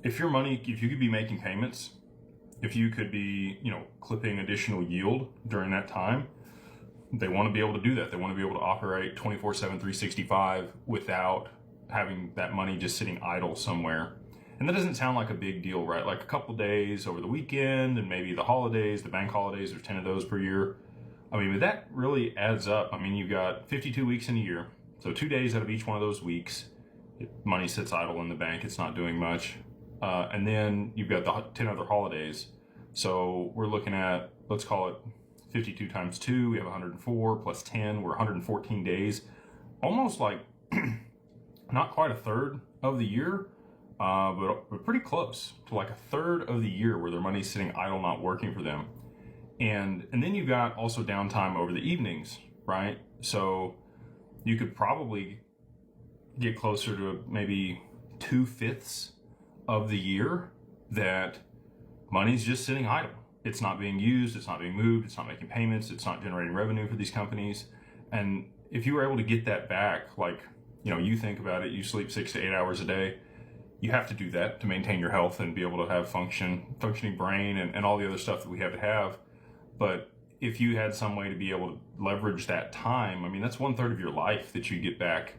if you could be making payments, if you could be, clipping additional yield during that time, they want to be able to do that. They want to be able to operate 24/7, 365 without having that money just sitting idle somewhere. And that doesn't sound like a big deal, right? Like a couple days over the weekend and maybe the holidays, the bank holidays, there's 10 of those per year. But that really adds up. You've got 52 weeks in a year. So 2 days out of each one of those weeks, money sits idle in the bank. It's not doing much. And then you've got the 10 other holidays. So we're looking at, let's call it 52 times 2. We have 104 plus 10. We're 114 days. Almost like not quite a third of the year, but pretty close to like a third of the year where their money's sitting idle, not working for them. And then you've got also downtime over the evenings, right? So you could probably get closer to maybe 2/5 of the year that money's just sitting idle. It's not being used, it's not being moved, it's not making payments, it's not generating revenue for these companies. And if you were able to get that back, like, you think about it, you sleep 6 to 8 hours a day. You have to do that to maintain your health and be able to have functioning brain and all the other stuff that we have to have. But if you had some way to be able to leverage that time, that's 1/3 of your life that you get back.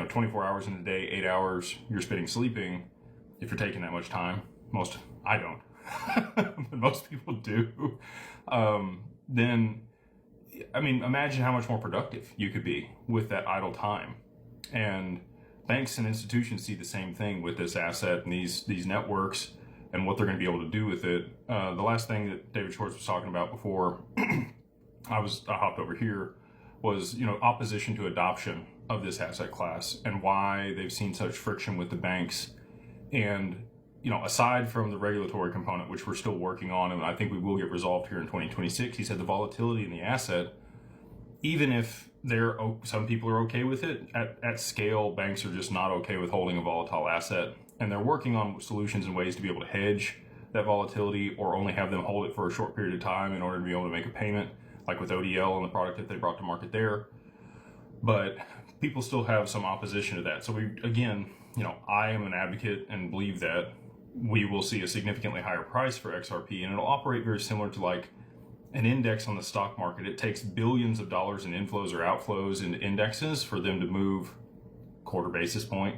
24 hours in a day, 8 hours you're spending sleeping. If you're taking that much time, I don't, but most people do. Then, imagine how much more productive you could be with that idle time. And banks and institutions see the same thing with this asset and these networks and what they're going to be able to do with it. The last thing that David Schwartz was talking about before I hopped over here was, opposition to adoption of this asset class and why they've seen such friction with the banks. And, aside from the regulatory component, which we're still working on, and I think we will get resolved here in 2026, he said the volatility in the asset, even if some people are okay with it, at scale, banks are just not okay with holding a volatile asset. And they're working on solutions and ways to be able to hedge that volatility or only have them hold it for a short period of time in order to be able to make a payment, like with ODL and the product that they brought to market there. But people still have some opposition to that. So I am an advocate and believe that we will see a significantly higher price for XRP, and it'll operate very similar to like an index on the stock market. It takes billions of dollars in inflows or outflows into indexes for them to move quarter basis point,